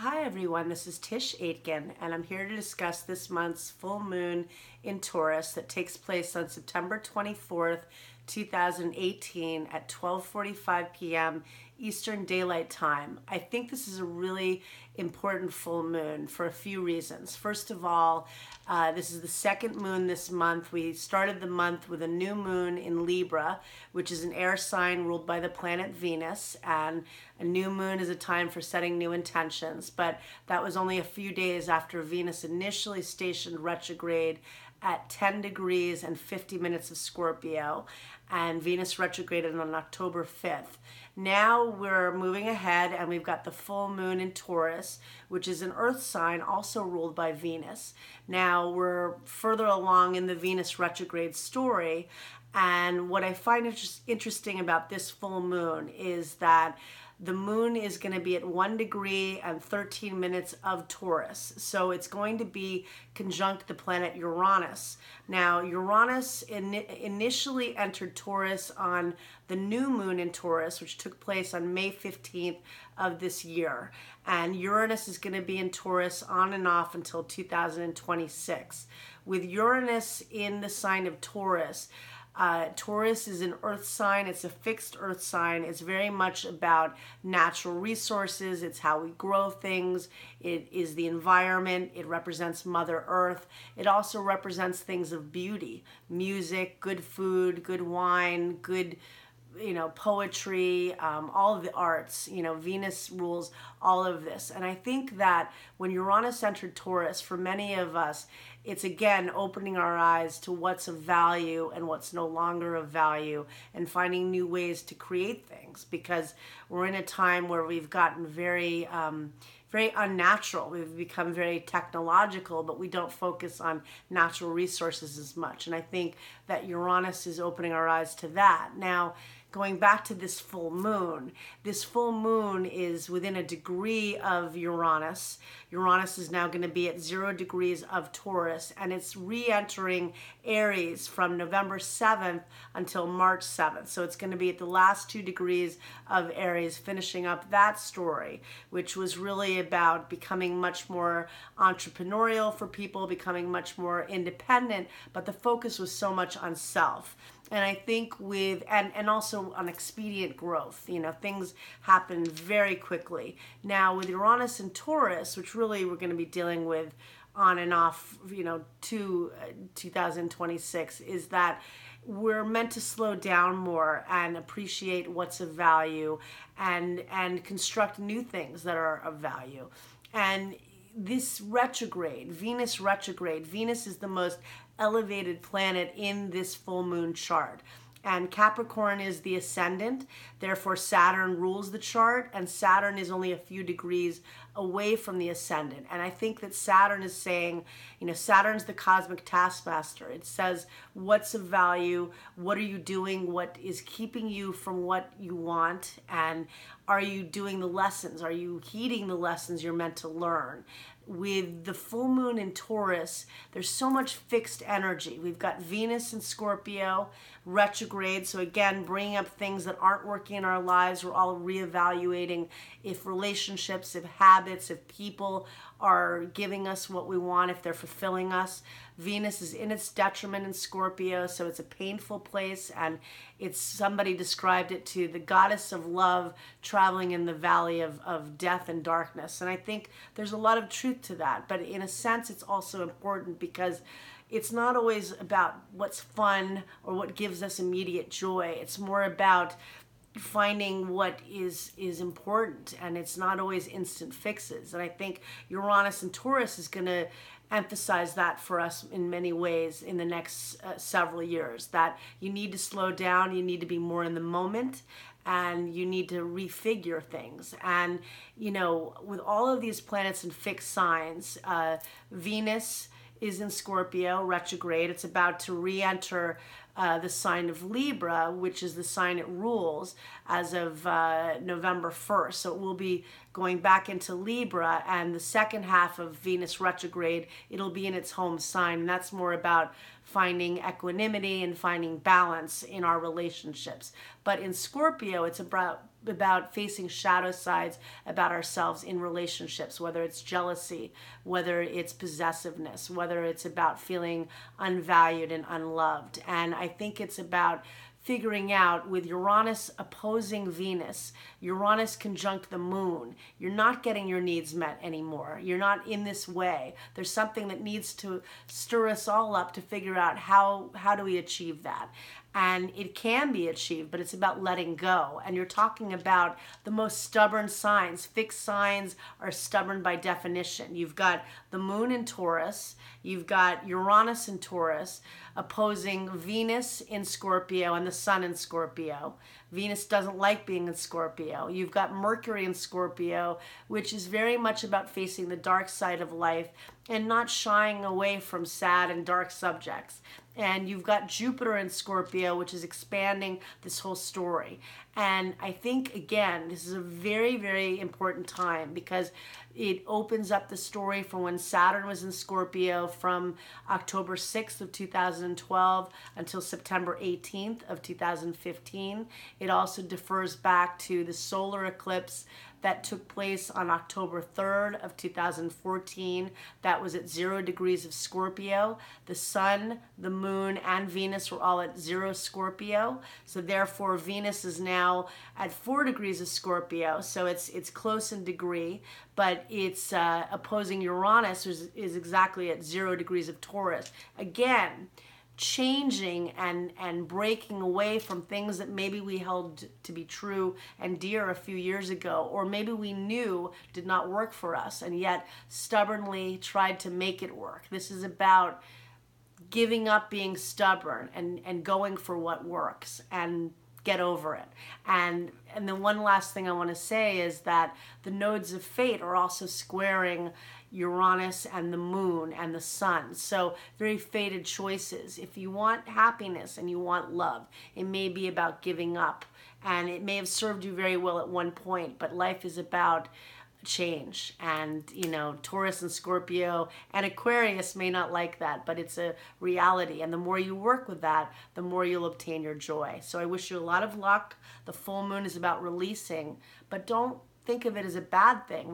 Hi everyone, this is Tish Aitken, and I'm here to discuss this month's full moon in Taurus that takes place on September 24th, 2018 at 12:45 p.m. Eastern Daylight Time. I think this is a really important full moon for a few reasons. First of all, this is the second moon this month. We started the month with a new moon in Libra, which is an air sign ruled by the planet Venus, and a new moon is a time for setting new intentions, but that was only a few days after Venus initially stationed retrograde at 10 degrees and 50 minutes of Scorpio, and Venus retrograded on October 5th. Now we're moving ahead and we've got the full moon in Taurus, which is an earth sign also ruled by Venus. Now we're further along in the Venus retrograde story, and what I find interesting about this full moon is that the moon is going to be at 1 degree and 13 minutes of Taurus. So it's going to be conjunct the planet Uranus. Now, Uranus initially entered Taurus on the new moon in Taurus, which took place on May 15th of this year. And Uranus is going to be in Taurus on and off until 2026. With Uranus in the sign of Taurus, Taurus is an earth sign. It's a fixed earth sign. It's very much about natural resources. It's how we grow things. It is the environment. It represents Mother Earth. It also represents things of beauty, music, good food, good wine, good poetry, all of the arts. Venus rules all of this. And I think that when Uranus entered Taurus, for many of us, it's again opening our eyes to what's of value and what's no longer of value, and finding new ways to create things, because we're in a time where we've gotten very unnatural. We've become very technological, but we don't focus on natural resources as much. And I think that Uranus is opening our eyes to that. Now, going back to this full moon is within a degree of Uranus. Uranus is now going to be at 0 degrees of Taurus, and it's re-entering Aries from November 7th until March 7th. So it's going to be at the last 2 degrees of Aries, finishing up that story, which was really about becoming much more entrepreneurial for people, becoming much more independent, but the focus was so much on self. And I think and also on expedient growth, things happen very quickly. Now with Uranus and Taurus, which really we're going to be dealing with on and off, to 2026, is that we're meant to slow down more and appreciate what's of value and construct new things that are of value. And this retrograde, Venus is the most elevated planet in this full moon chart. And Capricorn is the ascendant, therefore Saturn rules the chart, and Saturn is only a few degrees away from the ascendant. And I think that Saturn is saying, Saturn's the cosmic taskmaster. It says, what's of value? What are you doing? What is keeping you from what you want? And are you doing the lessons? Are you heeding the lessons you're meant to learn? With the full moon in Taurus, there's so much fixed energy. We've got Venus in Scorpio, retrograde. So again, bringing up things that aren't working in our lives. We're all reevaluating if relationships, if habits, if people are giving us what we want, if they're fulfilling us. Venus is in its detriment in Scorpio, so it's a painful place, and somebody described it to the goddess of love traveling in the valley of death and darkness. And I think there's a lot of truth to that, but in a sense it's also important because it's not always about what's fun or what gives us immediate joy. It's more about finding what is important, and it's not always instant fixes. And I think Uranus and Taurus is going to emphasize that for us in many ways in the next several years, that you need to slow down, you need to be more in the moment, and you need to refigure things. And with all of these planets in fixed signs, Venus is in Scorpio, retrograde. It's about to re-enter the sign of Libra, which is the sign it rules as of November 1st. So it will be going back into Libra, and the second half of Venus retrograde, it'll be in its home sign. And that's more about finding equanimity and finding balance in our relationships. But in Scorpio, it's about about facing shadow sides about ourselves in relationships, whether it's jealousy, whether it's possessiveness, whether it's about feeling unvalued and unloved. And I think it's about figuring out, with Uranus opposing Venus, Uranus conjunct the moon, you're not getting your needs met anymore. You're not in this way. There's something that needs to stir us all up to figure out how do we achieve that. And it can be achieved, but it's about letting go. And you're talking about the most stubborn signs. Fixed signs are stubborn by definition. You've got the moon in Taurus, you've got Uranus in Taurus opposing Venus in Scorpio and the sun in Scorpio. Venus doesn't like being in Scorpio. You've got Mercury in Scorpio, which is very much about facing the dark side of life and not shying away from sad and dark subjects. And you've got Jupiter in Scorpio, which is expanding this whole story. And I think, again, this is a very, very important time because it opens up the story from when Saturn was in Scorpio from October 6th of 2012 until September 18th of 2015. It also defers back to the solar eclipse that took place on October 3rd of 2014. That was at 0 degrees of Scorpio. The sun, the moon, and Venus were all at 0 Scorpio. So therefore, Venus is now at 4 degrees of Scorpio. So it's close in degree, but it's opposing Uranus, which is exactly at 0 degrees of Taurus. Again, changing and breaking away from things that maybe we held to be true and dear a few years ago, or maybe we knew did not work for us and yet stubbornly tried to make it work. This is about giving up being stubborn and going for what works and get over it. And then one last thing I want to say is that the nodes of fate are also squaring Uranus and the moon and the sun. So very fated choices. If you want happiness and you want love, it may be about giving up. And it may have served you very well at one point, but life is about change. And, Taurus and Scorpio and Aquarius may not like that, but it's a reality. And the more you work with that, the more you'll obtain your joy. So I wish you a lot of luck. The full moon is about releasing, but don't think of it as a bad thing.